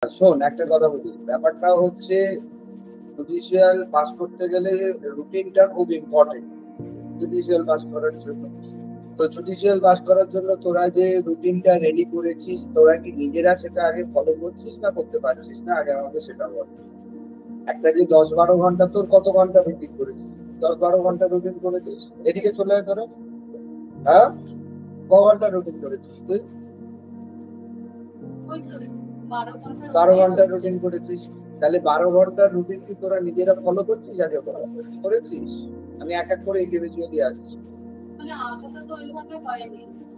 শোন একটা কথা বলি, ব্যাপারটা হচ্ছে জুডিশিয়াল পাস করতে গেলে রুটিনটা খুব ইম্পর্টেন্ট জুডিশিয়াল পাস করার জন্য। তো জুডিশিয়াল পাস করার জন্য তোরা যে রুটিনটা রেডি করেছিস, তোরা কি নিজেরা সেটা আগে ফলো করছিস না করতে পারছিস না, আগে আমাকে সেটা বল। একটা যে 10-12 ঘন্টা, তোর কত ঘন্টা রুটিন করেছিস? 10-12 ঘন্টা রুটিন করেছিস? এদিকে চলে আয় তোরা। হ্যাঁ, ক ঘন্টা রুটিন করেছিস তুই? 12 ঘন্টা রুটিন করেছিস। তাহলে 12 ঘন্টার রুটিন কি তোরা নিজেরা ফলো করছিস? আগে করেছিস? আমি এক এক করে ইন্ডিভিজুয়ালি আসছি।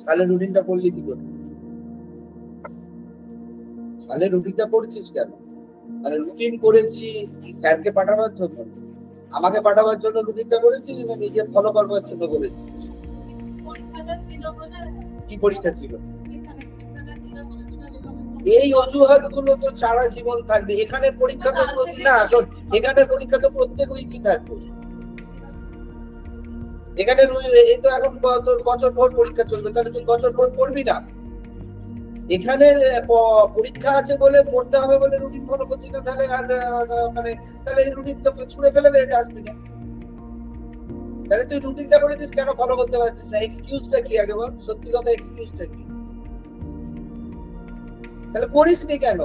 তাহলে রুটিনটা করলি কি করে? তাহলে রুটিনটা করছিস কেন? মানে রুটিন করেছি স্যারকে পাঠাবার জন্য, আমাকে পাঠাবার জন্য রুটিনটা করেছিস না নিজে ফলো করবার জন্য করেছিস? কি পরীক্ষা ছিল? এই অজুহাত গুলো তো সারা জীবন থাকবে। এখানে পরীক্ষা তো না শোন, এখানে পরীক্ষা তো প্রত্যেক উইকই থাকবে। এখানে এই তো এখন তোর বছর ভোর পরীক্ষা চলবে, তাহলে তুই বছর ভোর পড়বি না? এখানে পরীক্ষা আছে বলে পড়তে হবে বলে রুটিন ফলো করছি না, তাহলে আর মানে তাহলে এই রুটিন তো ছুঁড়ে ফেলে এটা আসবি না। তাহলে তুই রুটিনটা করেছিস কেন ফলো করতে পারছিস না? এক্সকিউজটা কি আগে বল, সত্যি কথা এক্সকিউজটা কি? তাহলে করিসনি কেন?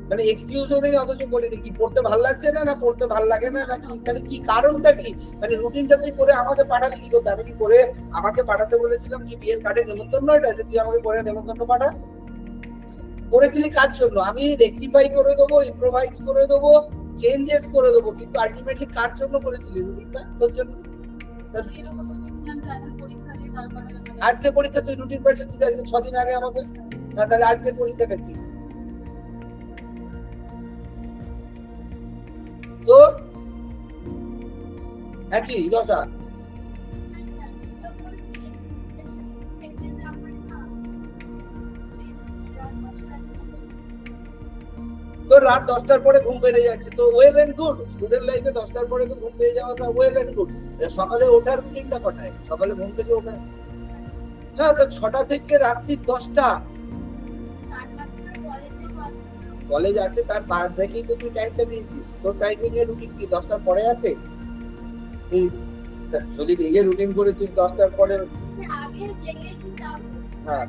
মানে এক্সকিউজও নেই অথচ করিনি। কি পড়তে ভালো লাগছে না, না পড়তে ভালো লাগে না, নাকি তাহলে কি কারণটা কি? মানে রুটিনটা তুই করে আমাকে পাঠালি কি করতে? আমি কি করে আমাকে পাঠাতে বলেছিলাম কি বিয়ের কার্ডে নেমন্তন্ন এটা যে তুই আমাকে করে নেমন্তন্ন পাঠা? করেছিলি কার জন্য? আমি রেকটিফাই করে দেবো, ইম্প্রোভাইজ করে দেবো, চেঞ্জেস করে দেবো, কিন্তু আলটিমেটলি কার জন্য করেছিলি রুটিনটা? তোর জন্য। আজকে পরীক্ষা তুই রুটিন পাঠিয়েছিস আজকে 6 দিন আগে আমাকে, না তাহলে আজকের পরীক্ষাটা কি? তো একই দশা। তোর রাত 10টার পরে ঘুম পেয়ে যাচ্ছে, তো ওয়েল এন্ড গুড। স্টুডেন্ট লাইফে 10টার পরে তো ঘুম পেয়ে যাওয়াটা ওয়েল এন্ড গুড। সকালে ওঠার রুটিনটা কটায়? সকালে ঘুম থেকে ওঠা না তো 6টা থেকে রাত্রি 10টা কলেজ আছে, তার বাদ দেখেই তো তুই টাইমটা দিয়েছিস। তোর টাইমিং এর রুটিন কি 10টার পরে আছে? তুই যদি নিজে রুটিন করেছিস 10টার পরে। হ্যাঁ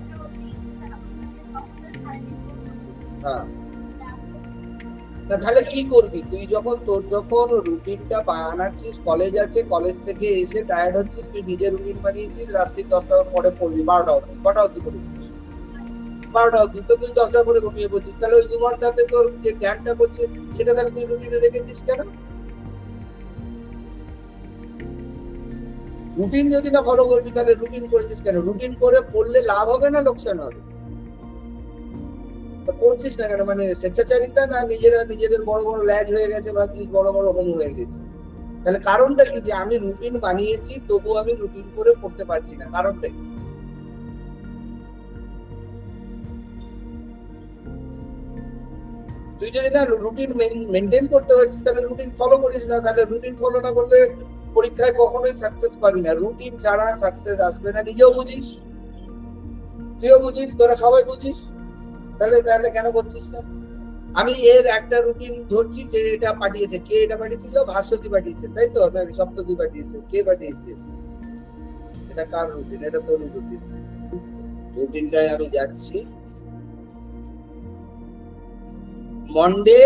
হ্যাঁ, না তাহলে কি করবি তুই? যখন তোর যখন রুটিনটা বানাচ্ছিস, কলেজ আছে, কলেজ থেকে এসে টায়ার্ড হচ্ছিস, তুই নিজে রুটিন বানিয়েছিস রাত্রি 10টার পরে পড়বি। 12টা অব্দি, কটা অব্দি করেছিস? 12টা অব্দি। তো তুই 10টার পরে ঘুমিয়ে পড়ছিস, তাহলে ওই 2 ঘন্টাতে তোর যে জ্ঞানটা করছে সেটা তাহলে তুই রুটিনে রেখেছিস কেন? রুটিন যদি না ফলো করবি তাহলে রুটিন করেছিস কেন? রুটিন করে পড়লে লাভ হবে না লোকসান হবে? করছিস না কেন? মানে স্বেচ্ছাচারিতা, না নিজেরা নিজেদের বড় বড় ল্যাজ হয়ে গেছে, বা বড় বড় হনু হয়ে গেছে? তাহলে কারণটা কি যে আমি রুটিন বানিয়েছি তবু আমি রুটিন করে পড়তে পারছি না? কারণটা কি? তুই যদি না রুটিন মেনটেন করতে পারছিস তাহলে রুটিন ফলো করিস না। তাহলে রুটিন ফলো না করলে পরীক্ষায় কখনোই সাকসেস পাবি না। রুটিন ছাড়া সাকসেস আসবে না, নিজেও বুঝিস, তুইও বুঝিস, তোরা সবাই বুঝিস। তাহলে তাহলে কেন করছিস না? আমি এর একটা রুটিন ধরছি যে এটা পাঠিয়েছে কে? এটা পাঠিয়েছিল ভাস্বতী পাঠিয়েছে, তাই তো? সপ্ততী পাঠিয়েছে, কে পাঠিয়েছে? এটা কার রুটিন? এটা তোর রুটিন। রুটিনটায় আমি যাচ্ছি। মন্ডে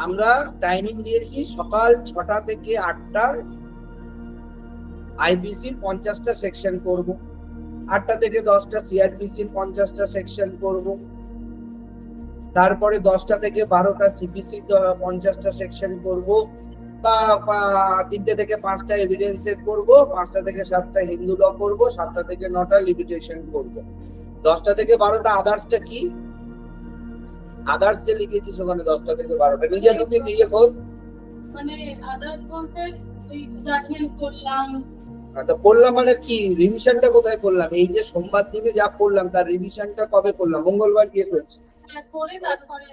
আমরা টাইমিং দিয়েছি সকাল 6টা থেকে 8টা। আইপিসির 50টা সেকশন করব। 8টা থেকে 10টা সিআরপিসির 50টা সেকশন করব। তারপরে 10টা থেকে 12টা সিপিসি 50টা সেকশন করব। বা 3টে থেকে 5টা এভিডেন্সের করব। 5টা থেকে 7টা হিন্দু ল করব। 7টা থেকে 9টা লিমিটেশন করব। 10টা থেকে 12টা আদার্সটা কি? আদার্স যে লিখেছিস ওখানে 10টা থেকে 12টা নিজের রুটিন নিজে কর। মানে আদার্স বলতে ওই জাজমেন্ট করলাম। আচ্ছা, পড়লাম মানে কি? রিভিশনটা কোথায় করলাম? এই যে সোমবার দিনে যা পড়লাম তার রিভিশনটা কবে করলাম? মঙ্গলবার গিয়ে করছি।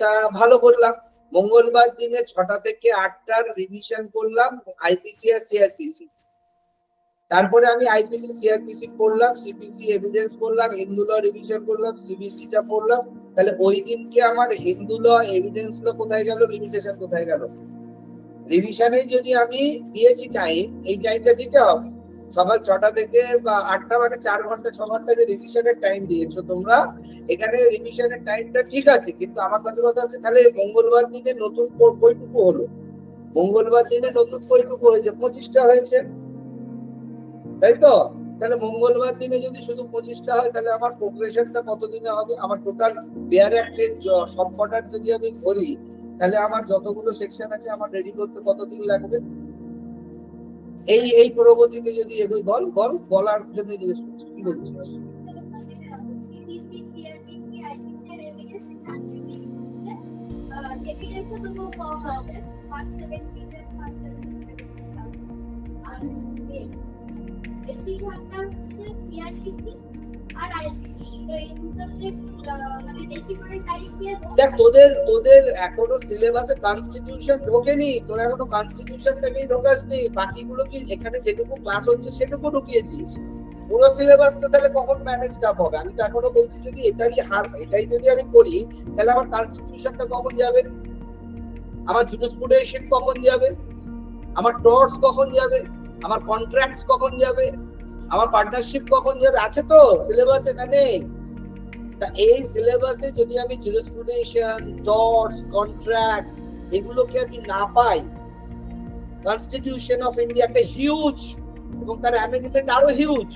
তা ভালো করলাম। মঙ্গলবার দিনে 6টা থেকে 8টার রিভিশন করলাম আইপিসি আর সিআরপিসি। তারপরে আমি আইপিসি সিআরপিসি পড়লাম, সিপিসি এভিডেন্স পড়লাম, হিন্দু ল রিভিশন করলাম, সিবিসিটা পড়লাম। তাহলে ওই দিনকে আমার হিন্দু ল এভিডেন্স ল কোথায় গেল, লিমিটেশন কোথায় গেল? রিভিশনে যদি আমি দিয়েছি টাইম, এই টাইমটা দিতে হবে। সকাল 6টা থেকে বা 8টা, মানে 4 ঘন্টা 6 ঘন্টা যে রিভিশনের টাইম দিয়েছো তোমরা, এখানে রিভিশনের টাইমটা ঠিক আছে, কিন্তু আমার কাছে কথা হচ্ছে তাহলে মঙ্গলবার দিনে নতুন কয়টুকু হলো? মঙ্গলবার দিনে নতুন কয়টুকু হয়েছে? 25টা হয়েছে, তাই তো? তাহলে মঙ্গলবার দিনে যদি শুধু 25টা হয়, তাহলে আমার প্রোগ্রেশনটা কতদিনে হবে? আমার টোটাল বেয়ার অ্যাক্টের সবকটার যদি আমি ধরি, তাহলে আমার যতগুলো সেকশন আছে আমার রেডি করতে কতদিন লাগবে? এই প্রগতিতে যদি এগোই, বলার জন্য জিজ্ঞেস করছি, কি বলছিস? দেখ, তোদের এখনো সিলেবাসে কনস্টিটিউশন ঢোকেনি, তোরা এখনো কনস্টিটিউশনটাকেই ঢোকাসনি। বাকিগুলো কি এখানে যেটুকু ক্লাস হচ্ছে সেটুকু ঢুকিয়েছিস? পুরো সিলেবাসটা তাহলে কখন ম্যানেজ আপ হবে? আমি তো এখনো বলছি যদি এটাই যদি আমি করি, তাহলে আমার কনস্টিটিউশনটা কখন যাবে? আমার জুরিসপ্রুডেন্স কখন যাবে? আমার টর্টস কখন যাবে? আমার কন্ট্রাক্টস কখন যাবে? আমার পার্টনারশিপ কখন যাবে? আছে তো সিলেবাসে, না নেই? তা এই সিলেবাসে যদি আমি জুরিসপ্রুডেন্স, টর্টস, কন্ট্রাক্টস এগুলোকে আমি না পাই, কনস্টিটিউশন অফ ইন্ডিয়া একটা হিউজ, এবং তার অ্যামেন্ডমেন্ট আরো হিউজ,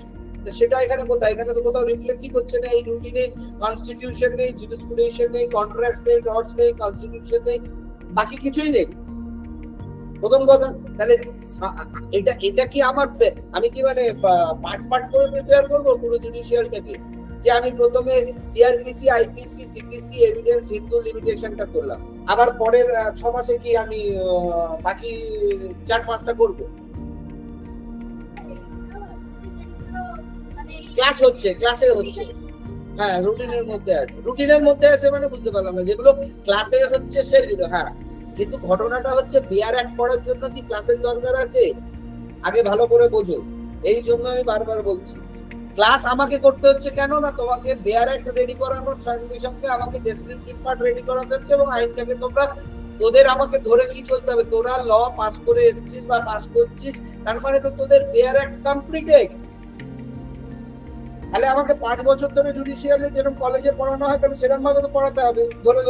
সেটা এখানে কোথায়? এখানে তো কোথাও রিফ্লেক্টই করছে না। এই রুটিনে কনস্টিটিউশন নেই, জুরিসপ্রুডেন্স নেই, কন্ট্রাক্টস নেই, টর্টস নেই, কনস্টিটিউশন নেই, বাকি কিছুই নেই। প্রথম কথা, তাহলে এটা কি আমার, আমি কি মানে পার্ট করে প্রিপেয়ার করবো পুরো জুডিশিয়ালটাকে? যে আমি প্রথমে CrPC, IPC, CPC, evidence, Hindu লিমিটেশনটা করলাম, আবার পরের 6 মাসে কি আমি বাকি 4-5টা করবো? ক্লাস হচ্ছে, ক্লাসে হচ্ছে, হ্যাঁ রুটিনের মধ্যে আছে মানে বুঝতে পারলাম না। যেগুলো ক্লাসে হচ্ছে সেগুলো, হ্যাঁ, কিন্তু ঘটনাটা হচ্ছে বেয়ার অ্যাক্ট করার জন্য কি ক্লাসের দরকার আছে? আগে ভালো করে বোঝো। এই জন্য আমি বারবার বলছি, ক্লাস আমাকে করতে হচ্ছে কেন না, তোমাকে বেয়ার অ্যাক্ট রেডি করানোর সঙ্গে সঙ্গে আমাকে ডেসক্রিপটিভ পার্ট রেডি করাতে হচ্ছে, এবং আইনটাকে তোদের আমাকে ধরে কি চলতে হবে? তোরা ল পাস করে এসেছিস বা পাস করছিস, তার মানে তো তোদের বেয়ার অ্যাক্ট কমপ্লিটেড। তাহলে আমাকে 5 বছর ধরে জুডিশিয়ালে যেরকম কলেজে পড়ানো হয়, তাহলে সেরকম ভাবে তো পড়াতে হবে, ধরে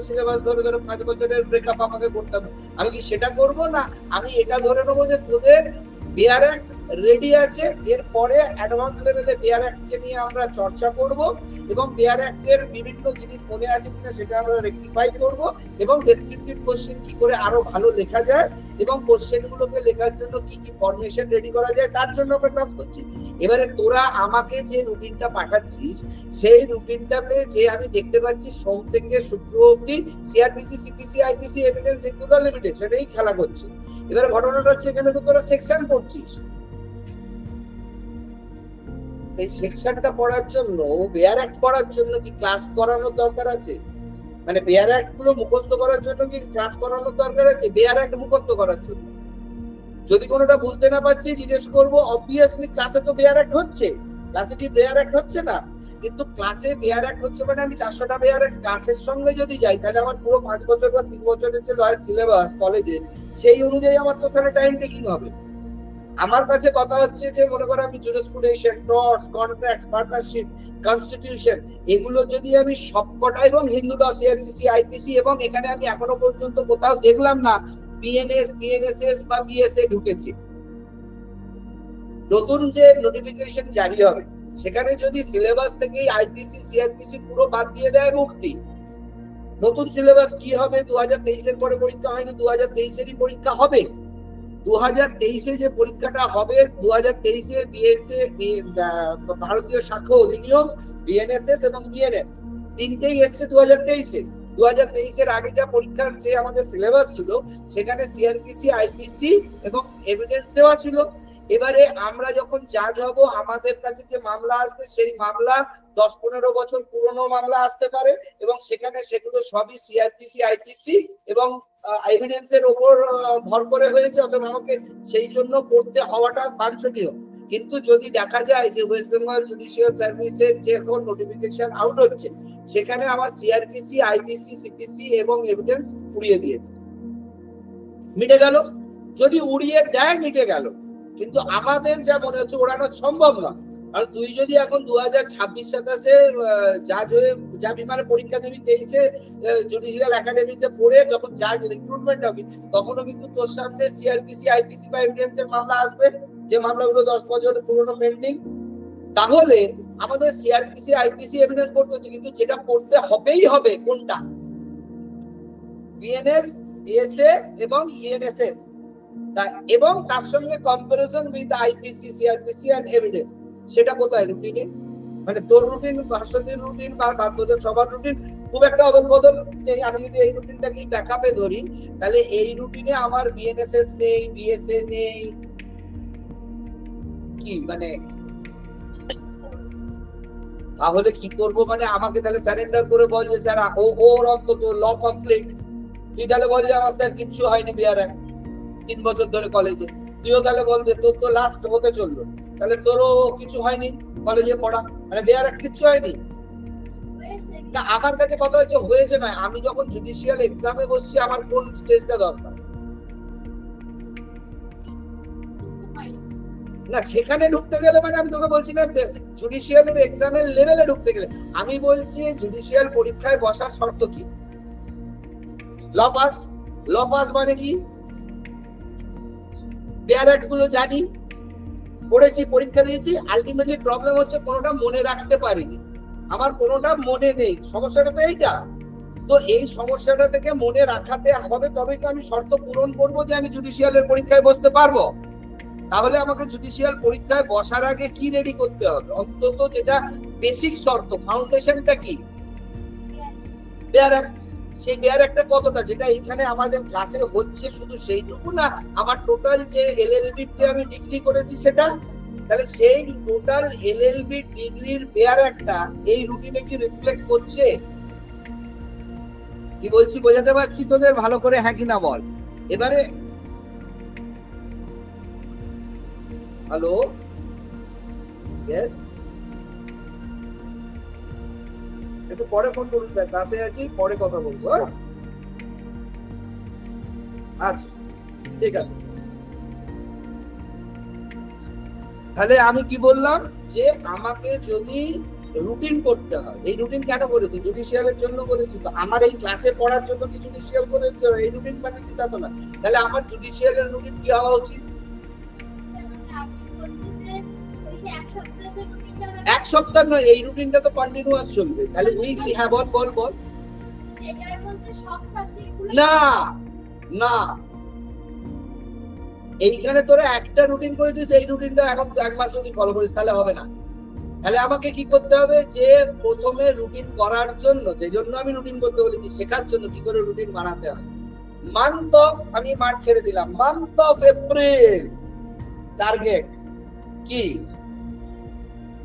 সিলেবাস ধরে 5 বছরের ব্রেকআপ আমাকে করতে হবে। আমি কি সেটা করব না? আমি এটা ধরে নেবো যে তোদের বেয়ার অ্যাক্ট রেডি আছে, এরপরে অ্যাডভান্স লেভেলে বেয়ার অ্যাক্টকে নিয়ে আমরা চর্চা করব, এবং বেয়ার অ্যাক্টের বিভিন্ন জিনিস মনে আছে কিনা সেটা আমরা রেকটিফাই করব, এবং ডেসক্রিপটিভ কোশ্চেন কি করে আরো ভালো লেখা যায়, এবং কোশ্চেন গুলোকে লেখার জন্য কি কি ফরমেশন রেডি করা যায়, তার জন্য আমরা ক্লাস করছি। এবারে তোরা আমাকে যে রুটিনটা পাঠাচ্ছিস, সেই রুটিনটাতে যে আমি দেখতে পাচ্ছি সোম থেকে শুক্র অবধি CrPC, CPC, IPC, evidence, Hindu law limitation এই খেলা করছে। এবারে ঘটনাটা হচ্ছে এখানে তো তোরা সেকশন পড়ছিস, এই সেকশনটা পড়ার জন্য, বেয়ার অ্যাক্ট করার জন্য কি ক্লাস করানোর দরকার আছে? মানে বেয়ার অ্যাক্ট গুলো মুখস্থ করার জন্য কি ক্লাস করানোর দরকার আছে? বেয়ার অ্যাক্ট মুখস্থ করার জন্য যদি কোনোটা বুঝতে না পারছি জিজ্ঞেস করবো। অবভিয়াসলি ক্লাসে তো বেয়ার অ্যাক্ট হচ্ছে, ক্লাসে কি বেয়ার অ্যাক্ট হচ্ছে না? কিন্তু ক্লাসে বেয়ার অ্যাক্ট হচ্ছে মানে আমি 400টা বেয়ার অ্যাক্ট ক্লাসের সঙ্গে যদি যাই, তাহলে আমার পুরো 5 বছর বা 3 বছরের যে লয়ের সিলেবাস কলেজে, সেই অনুযায়ী আমার তো তাহলে টাইম টেকিং হবে। আমার কাছে কথা হচ্ছে যে মনে করো আমি জুরিসপ্রুডেন্স, টর্টস, কন্ট্রাক্টস, পার্টনারশিপ, কনস্টিটিউশন এগুলো যদি আমি সবকটা, এবং হিন্দু ল, সিআরপিসি, আইপিসি, এবং এখানে আমি এখনো পর্যন্ত কোথাও দেখলাম না বিএনএস, বিএনএসএস বা বিএসএ ঢুকেছে। নতুন যে নোটিফিকেশন জারি হবে সেখানে যদি সিলেবাস থেকে আইপিসি, সিআরপিসি পুরো বাদ দিয়ে দেয় মুক্তি, নতুন সিলেবাস কি হবে? 2023-এর পরে পরীক্ষা হয়নি, 2023-এরই পরীক্ষা হবে। 2023-এ যে পরীক্ষাটা হবে, 2023-এ বিএসএ, ভারতীয় সাক্ষ্য অধিনিয়ম, বিএনএসএস এবং বিএনএস তিনটেই এসছে 2023-এ। 2023-এর আগে যা পরীক্ষার যে আমাদের সিলেবাস ছিল, সেখানে সিআরপিসি, আইপিসি এবং এভিডেন্স দেওয়া ছিল। এবারে আমরা যখন জাজ হব, আমাদের কাছে যে মামলা আসবে, সেই মামলা 10-15 বছর পুরনো মামলা আসতে পারে, এবং সেখানে সেগুলো সবই সিআরপিসি, আইপিসি এবং এভিডেন্সের উপর ভর করে হয়েছে। অতএব আমাকে সেই জন্য পড়তে হওয়াটা বাঞ্ছনীয়। কিন্তু যদি দেখা যায় যে ওয়েস্ট বেঙ্গল জুডিশিয়াল সার্ভিসের যে এখন নোটিফিকেশন আউট হচ্ছে, সেখানে আমার সিআরপিসি, আইপিসি, সিপিসি এবং এভিডেন্স উড়িয়ে দিয়েছে, মিটে গেল। যদি উড়িয়ে দেয় মিটে গেল, কিন্তু আমাদের যা মনে হচ্ছে ওড়ানো সম্ভব না। আর তুই যদি এখন 2026-27 জাজ হয়ে যাবি, মানে পরীক্ষা দিবি 23-এ জুডিশিয়াল একাডেমিতে পড়ে যখন জাজ রিক্রুটমেন্ট হবে, তখনও কিন্তু তোর সামনে সিআরপিসি, আইপিসি বা এভিডেন্সের মামলা আসবে, যে মামলাগুলো 10 বছর পুরনো পেন্ডিং। তাহলে আমাদের সিআরপিসি, আইপিসি এভিডেন্স পড়তে হচ্ছে, কিন্তু যেটা পড়তে হবেই হবে কোনটা? বিএনএস, বিএসএ এবং ইএনএসএস, এবং তার সঙ্গে comparison with IPC, CrPC and evidence. সেটা কোথায়? রুটিনে। মানে তোর রুটিন, ভার্সনের রুটিন বা তোদের সবার রুটিন খুব একটা অদল বদল নেই। আমি যদি এই রুটিনটাকে ব্যাকআপে ধরি, তাহলে এই রুটিনে আমার বিএনএসএস নেই, বিএসএ নেই, কি মানে তাহলে কি করব? মানে আমাকে তাহলে সারেন্ডার করে বল যে স্যার ওর অন্তত ল কমপ্লিট। তুই তাহলে বল যে আমার স্যার কিচ্ছু হয়নি বিয়ার 3 বছর ধরে কলেজে। তুইও তাহলে বল যে তোর তো লাস্ট হতে চললো, তাহলে তোরও কিছু হয়নি কলেজে পড়া, মানে বিয়ার কিচ্ছু হয়নি না। আমার কাছে কথা হয়েছে নয়, আমি যখন জুডিশিয়াল এক্সামে বসছি আমার কোন স্টেজটা দরকার না, সেখানে ঢুকতে গেলে মানে আমি তোকে বলছি না জুডিশিয়ালের এক্সামের লেভেলে ঢুকতে গেলে। আমি বলছি জুডিশিয়াল পরীক্ষায় বসার শর্ত কি? ল পাস। ল পাস মানে কি? বেয়ারাট গুলো জানি, পড়েছি, পরীক্ষা দিয়েছি, আলটিমেটলি প্রবলেম হচ্ছে কোনোটা মনে রাখতে পারিনি, আমার কোনোটা মনে নেই। সমস্যাটা তো এইটা। তো এই সমস্যাটা থেকে মনে রাখাতে হবে, তবেই তো আমি শর্ত পূরণ করবো যে আমি জুডিশিয়ালের পরীক্ষায় বসতে পারবো। তাহলে আমাকে জুডিশিয়াল পরীক্ষায় বসার আগে কি রেডি করতে হবে? অন্তত যেটা বেসিক শর্ত, ফাউন্ডেশনটা কি? বেয়ারাট। সেই বেয়ারাটটা কতটা, যেটা এখানে আমাদের ক্লাসে হচ্ছে শুধু সেইটুকু না, আমার টোটাল যে এলএলবি যে আমি ডিগ্রি করেছি সেটা, তাহলে সেই টোটাল এলএলবি ডিগ্রির বেয়ারাটটা এই রুটিনে কি রিফ্লেক্ট করছে? কি বলছি বোঝাতে পারছি তোদের ভালো করে? হ্যাঁ কি না বল এবারে। হ্যালো, ইয়েস, একটু পরে ফোন করুন স্যার, কাছে আছি, পরে কথা বলবো। আচ্ছা ঠিক আছে। তাহলে আমি কি বললাম, যে আমাকে যদি রুটিন করতে হয়, এই রুটিন কেন করেছি? জুডিশিয়ালের জন্য করেছি। তো আমার এই ক্লাসে পড়ার জন্য কি জুডিশিয়াল করেছে এই রুটিন বানিয়েছি? তা তো না। তাহলে আমার জুডিশিয়ালের রুটিন কি হওয়া উচিত? এক সপ্তাহ নয়, এই রুটিনটা তো কন্টিনিউয়াস চলবে। তাহলে উইকলি, হ্যাঁ বল বল বল। না না, এইখানে তোরা একটা রুটিন করেছিস, এই রুটিনটা এখন 1 মাস যদি ফলো করিস তাহলে হবে না। তাহলে আমাকে কি করতে হবে, যে প্রথমে রুটিন করার জন্য, যে জন্য আমি রুটিন করতে বলেছি, শেখার জন্য কি করে রুটিন বানাতে হয়। মান্থ অফ, আমি মার্চ ছেড়ে দিলাম, মান্থ অফ এপ্রিল টার্গেট কি?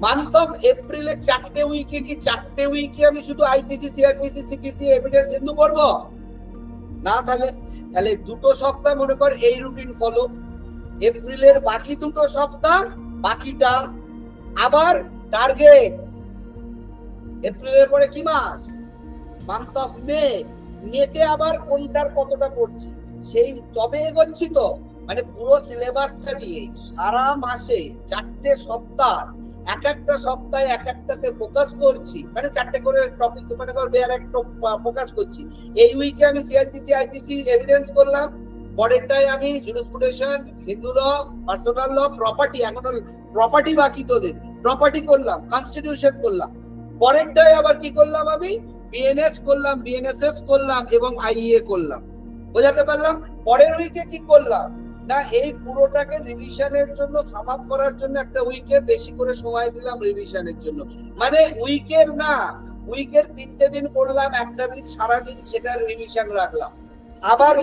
মান্থ অফ এপ্রিলে 4টে উইকে কি 4টে উইকে আমি শুধু IPC, CrPC, CPC, evidence Hindu পড়বো না? তাহলে 2টো সপ্তাহ মনে কর এই রুটিন ফলো, এপ্রিলের বাকি 2টো সপ্তাহ বাকিটা আবার টার্গেট। এপ্রিলের পরে কি মাস? Month of May. মেতে আবার কোনটার কতটা পড়ছি সেই তবে এগোচ্ছি। তো মানে পুরো সিলেবাসটা নিয়ে সারা মাসে 4টে সপ্তাহ, এক একটা সপ্তাহে এক একটাতে ফোকাস করছি, মানে 4টে করে টপিক মানে ফোকাস করছি। এই উইকে আমি সিআরপিসি, আইপিসি, এভিডেন্স করলাম, পরেরটায় আমি জুরিসপ্রুডেন্স, হিন্দু ল, পার্সোনাল ল, প্রপার্টি, এখনো প্রপার্টি বাকি তোদের, প্রপার্টি করলাম, কনস্টিটিউশন করলাম, পরেরটায় আবার কি করলাম আমি? বিএনএস করলাম, বিএনএসএস করলাম এবং আইএ করলাম। বোঝাতে পারলাম? পরের উইকে কি করলাম না, এই পুরোটাকে রিভিশনের জন্য, সাম আপ করার জন্য একটা উইকে বেশি করে সময় দিলাম রিভিশনের জন্য। মানে উইকের না, উইকের 3টে দিন পড়লাম, একটা দিন সারাদিন সেটার রিভিশন রাখলাম, আবার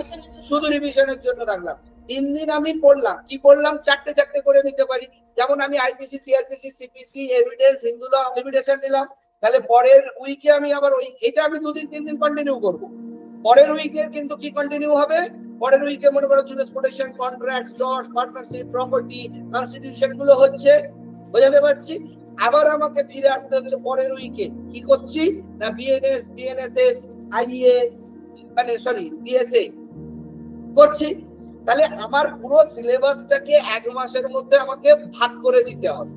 শুধু রিভিশনের জন্য রাখলাম। 3 দিন আমি পড়লাম, কি পড়লাম? 4টে করে নিতে পারি। যেমন আমি IPC, CrPC, CPC, evidence, Hindu law, limitation নিলাম। তাহলে পরের উইকে আমি আবার এটা আমি 2 দিন 3 দিন কন্টিনিউ করব। পরের উইকের কিন্তু কি কন্টিনিউ হবে? পরের উইকে মনে করো jurisprudential contract, trust, partnership, property, constitution গুলো হচ্ছে, বোঝাতে পারছি। আবার আমাকে ফিরে আসতে হচ্ছে পরের উইকে, কি করছি না বিএনএস, বিএনএসএস, আইএ মানে সরি বিএসএ করছি। তাহলে আমার পুরো সিলেবাসটাকে 1 মাসের মধ্যে আমাকে ভাগ করে দিতে হবে।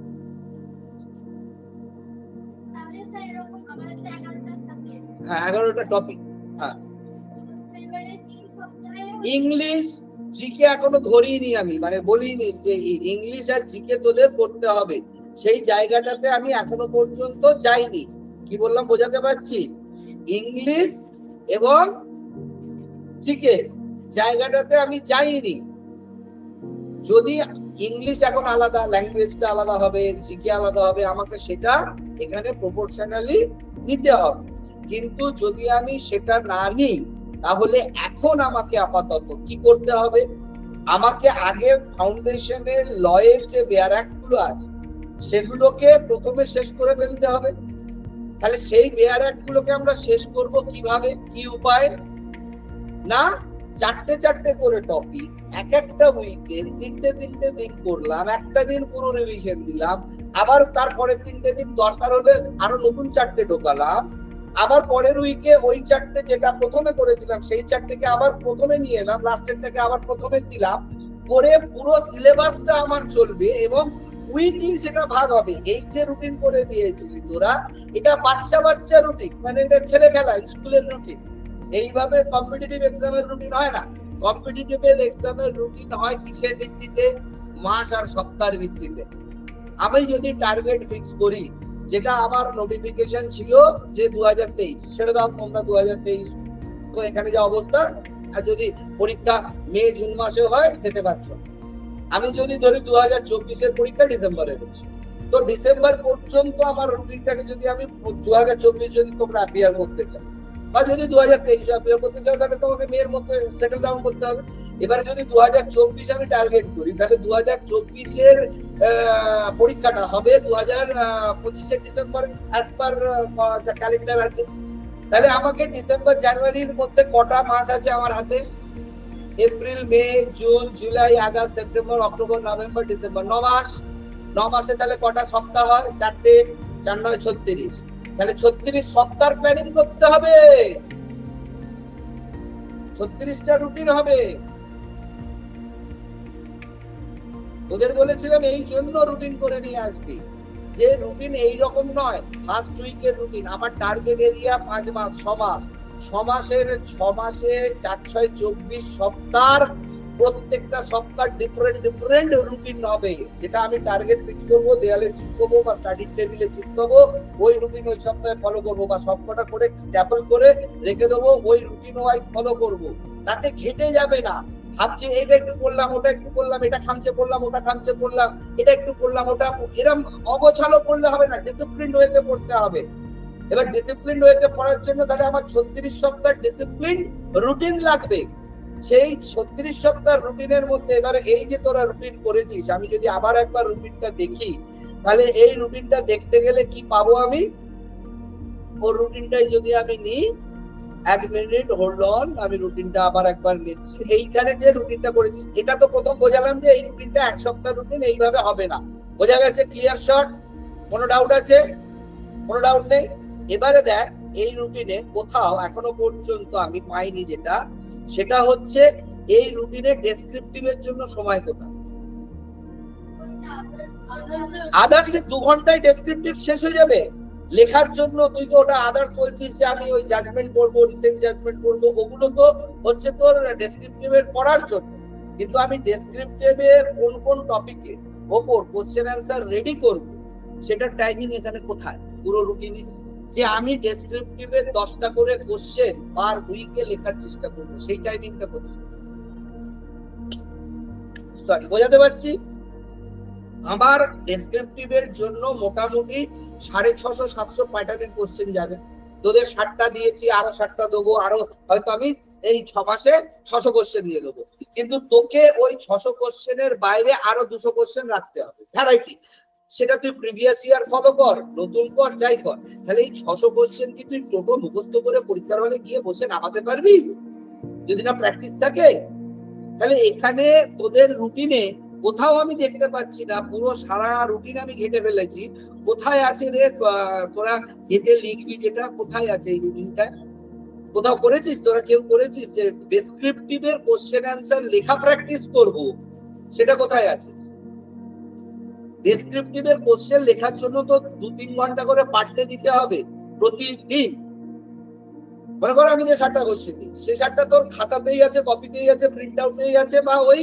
হ্যাঁ 11টা টপিক। হ্যাঁ ইংলিশ জিকে এখনো ধরিনি আমি, মানে বলিনি যে ইংলিশ আর জিকে তোদের করতে হবে, সেই জায়গাটাতে আমি এখনো পর্যন্ত যাইনি। কি বললাম বোঝাতে পারছি? ইংলিশ এবং জিকে জায়গাটাতে আমি যাইনি। যদি ইংলিশ এখন আলাদা, ল্যাঙ্গুয়েজটা আলাদা হবে, জিকে আলাদা হবে, আমাকে সেটা এখানে প্রপোর্শনালি নিতে হবে। কিন্তু যদি আমি সেটা না নিই তাহলে এখন আমাকে আপাতত কি করতে হবে, আমাকে আগে ফাউন্ডেশনের লয়ের যে বেয়ার অ্যাক্ট গুলো আছে সেগুলোকে প্রথমে শেষ করে ফেলতে হবে। তাহলে সেই বেয়ার অ্যাক্ট গুলোকে আমরা শেষ করব কিভাবে, কি উপায় না, 4টে করে টপিক, এক একটা উইকে 3টে দিন করলাম, একটা দিন পুরো রিভিশন দিলাম, আবার তারপরে 3টে দিন দরকার হলে আরো নতুন 4টে ঢোকালাম, আবার পরের উইকে ওই 4টে যেটা প্রথমে করেছিলাম সেই 4টেকে আবার প্রথমে নিয়ে এলাম, লাস্টেরটাকে আবার প্রথমে দিলাম, করে পুরো সিলেবাসটা আমার চলবে এবং উইকলি সেটা ভাগ হবে। এই যে রুটিন করে দিয়েছিলি তোরা, এটা বাচ্চা রুটিন, মানে এটা ছেলে খেলা স্কুলের রুটিন। এইভাবে কম্পিটিটিভ এক্সামের রুটিন হয় না। কম্পিটিটিভ এক্সামের রুটিন হয় কিসের ভিত্তিতে? মাস আর সপ্তাহের ভিত্তিতে। আমি যদি টার্গেট ফিক্স করি, যেটা আমার নোটিফিকেশন ছিল যে 2023, ছেড়ে দাও তোমরা 2023 তো এখানে যা অবস্থা, আর যদি পরীক্ষা মে জুন মাসে হয় যেতে পারছো। আমি যদি ধরি 2024-এর পরীক্ষা ডিসেম্বরে হচ্ছে, তো ডিসেম্বর পর্যন্ত আমার রুটিনটাকে যদি আমি 2024 যদি তোমরা অ্যাপিয়ার করতে চাও, বা যদি 2023 অ্যাপিয়ার করতে চাও, তাহলে তোমাকে মেয়ের মধ্যে সেটেল ডাউন করতে হবে। এবারে যদি 2024 আমি টার্গেট করি, তাহলে 2024-এর পরীক্ষাটা হবে 2025-এর ডিসেম্বর অ্যাজ পার ক্যালেন্ডার আছে। তাহলে আমাকে ডিসেম্বর জানুয়ারির মধ্যে কটা মাস আছে আমার হাতে? April, May, June, July, August, September, October, November, December, 9 মাস। 9 মাসে তাহলে কটা সপ্তাহ হয়? 4টে, 4 9 36। তাহলে 36 সপ্তাহ প্ল্যানিং করতে হবে, 36টা রুটিন হবে। ওদের বলেছিলাম এই জন্য রুটিন করে নিয়ে আসবি, যে রুটিন এইরকম নয় ফার্স্ট উইকের রুটিন। আমার টার্গেট এরিয়া 5 মাস, 6 মাস, 6 মাসের 6 মাসে 4 6 24 সপ্তাহ, প্রত্যেকটা সপ্তাহ ডিফারেন্ট রুটিন হবে। যেটা আমি টার্গেট ফিক্স করবো, দেয়ালে চিপকাবো বা স্টাডি টেবিলে চিপকাবো, ওই রুটিন ওই সপ্তাহে ফলো করবো, বা সবকটা করে স্ট্যাপল করে রেখে দেবো, ওই রুটিন ওয়াইজ ফলো করবো। তাতে ঘেটে যাবে না, ভাবছি এটা একটু করলাম, ওটা একটু করলাম, এটা খামচে পড়লাম, ওটা খামচে পড়লাম, এটা একটু করলাম, ওটা এরকম অগোছালো করলে হবে না, ডিসিপ্লিন ওয়েতে পড়তে হবে। এবার ডিসিপ্লিন ওয়েতে পড়ার জন্য তাহলে আমার 36 সপ্তাহ ডিসিপ্লিন রুটিন লাগবে। সেই 36 সপ্তাহ রুটিনের মধ্যে এবারে এই যে তোরা রুটিন করেছিস, আমি যদি আবার একবার রুটিনটা দেখি, তাহলে এই রুটিনটা দেখতে গেলে কি পাবো আমি? ওর রুটিনটাই যদি আমি নিই, 1 মিনিট হোল্ড অন, আমি রুটিনটা আবার একবার নিচ্ছি। এইখানে যে রুটিনটা করেছিস, এটা তো প্রথম বোঝালাম যে এই রুটিনটা 1 সপ্তাহ রুটিন, এইভাবে হবে না। বোঝা গেছে? Clear shot? কোনো ডাউট আছে? কোনো ডাউট নেই? এবারে দেখ, এই রুটিনে কোথাও এখনো পর্যন্ত আমি পাইনি যেটা, সেটা হচ্ছে এই রুটিনে ডেসক্রিপটিভের জন্য সময় কোথায়? আদার্স 2 ঘন্টায় ডেসক্রিপটিভ শেষ হয়ে যাবে। লেখার জন্য তুই তো ওটা আদার্স বলছিস যে আমি ওই জাজমেন্ট করবো, রিসেন্ট জাজমেন্ট করবো, ওগুলো তো হচ্ছে তোর ডেসক্রিপটিভের পড়ার জন্য। কিন্তু আমি ডেসক্রিপটিভের কোন কোন টপিকে ওপর কোশ্চেন অ্যান্সার রেডি করবো, সেটার টাইমিং এখানে কোথায় পুরো রুটিনে? যে আমি ডেসক্রিপটিভের 10টা করে কোশ্চেন পার উইকে লেখার চেষ্টা করবো, সেই টাইমিংটা কোথায়? সরি, বোঝাতে পারছি? আমার ডেসক্রিপটিভের জন্য মোটামুটি 650 700 প্যাটার্নের কোশ্চেন যাবে। তোদের 60টা দিয়েছি, আরো 60টা দেবো, আরো হয়তো আমি এই 6 মাসে 600 কোশ্চেন দিয়ে দেবো। কিন্তু তোকে ওই 600 কোশ্চেনের বাইরে আরো 200 কোশ্চেন রাখতে হবে ভ্যারাইটি। সেটা তুই প্রিভিয়াস ইয়ার ফলো কর, নতুন কর, যাই কর। তাহলে এই 600 কোশ্চেন কি তুই টোটো মুখস্থ করে পরীক্ষার হলে গিয়ে বসে নামাতে পারবি যদি না প্র্যাকটিস থাকে? তাহলে এখানে তোদের রুটিনে কোথাও আমি দেখতে পাচ্ছি না, পুরো সারা রুটিন আমি ঘেটে ফেলেছি, কোথায় আছে রে তোরা এতে লিখবি, যেটা কোথায় আছে এই রুটিনটা? কোথাও করেছিস তোরা? কেউ করেছিস যে ডেসক্রিপটিভের কোশ্চেন অ্যান্সার লেখা প্র্যাকটিস করব, সেটা কোথায় আছে? ডেসক্রিপটিভের কোশ্চেন লেখার জন্য তো 2-3 ঘন্টা করে পার ডে দিতে হবে প্রতিদিন। মনে করো আমি যে 7টা কোশ্চেন দিই, সেই 7টা তোর খাতাতেই আছে, কপিতেই আছে, প্রিন্ট আউটেই আছে, বা ওই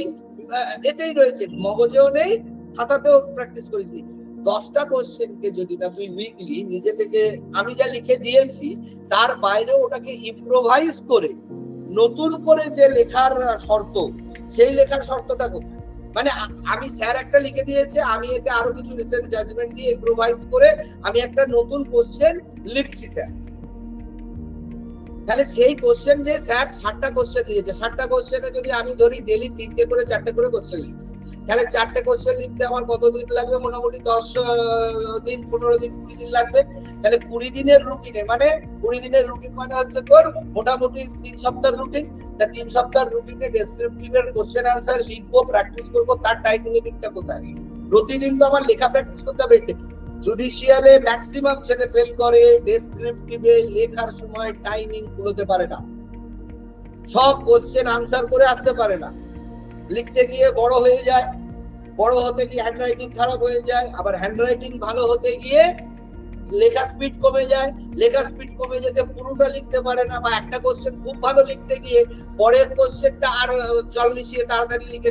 এতেই রয়েছে, মগজেও নেই, খাতাতেও প্র্যাকটিস করেছি। 10টা কোশ্চেনকে যদি না তুই উইকলি নিজে থেকে, আমি যা লিখে দিয়েছি তার বাইরে ওটাকে ইম্প্রোভাইজ করে নতুন করে যে লেখার শর্ত, সেই লেখার শর্তটা কোথায়? মানে আমি স্যার একটা লিখে দিয়েছে, আমি এতে আরো কিছু রিসেন্ট জাজমেন্ট দিয়ে ইম্প্রোভাইজ করে আমি একটা নতুন কোশ্চেন লিখছি স্যার। তাহলে সেই কোশ্চেন যে স্যার 7টা কোশ্চেন দিয়েছে, 7টা কোশ্চেনে যদি আমি ধরি ডেলি 3টে করে 4টে করে কোশ্চেন লিখি, তাহলে 4টে কোশ্চেন লিখতে আমার কত দিন লাগবে? মোটামুটি 10 দিন, 15 দিন, 20 দিন লাগবে। তাহলে 20 দিনের রুটিনে, মানে 20 দিনের রুটিন মানে হচ্ছে তোর মোটামুটি 3 সপ্তাহের রুটিন। তা 3 সপ্তাহের রুটিনে ডেসক্রিপটিভের কোশ্চেন আনসার লিখবো, প্র্যাকটিস করবো, তার টাইম লিমিটটা কোথায়? প্রতিদিন তো আমার লেখা প্র্যাকটিস করতে হবে। জুডিশিয়ালে ম্যাক্সিমাম ছেলে ফেল করে, ডেসক্রিপটিভে লেখার সময় টাইমিং কুলোতে পারে না, সব কোশ্চেন আনসার করে আসতে পারে না, লিখতে গিয়ে বড় হয়ে যায়, বড় হতে গিয়ে হ্যান্ডরাইটিং খারাপ হয়ে যায়, আবার হ্যান্ডরাইটিং ভালো হতে গিয়ে লেখা স্পিড কমে যায়, লেখা স্পিড কমে যেতে পুরোটা লিখতে পারে না, বা একটা কোশ্চেন খুব ভালো লিখতে গিয়ে পরের কোশ্চেনটা আর জল মিশিয়ে তাড়াতাড়ি লিখে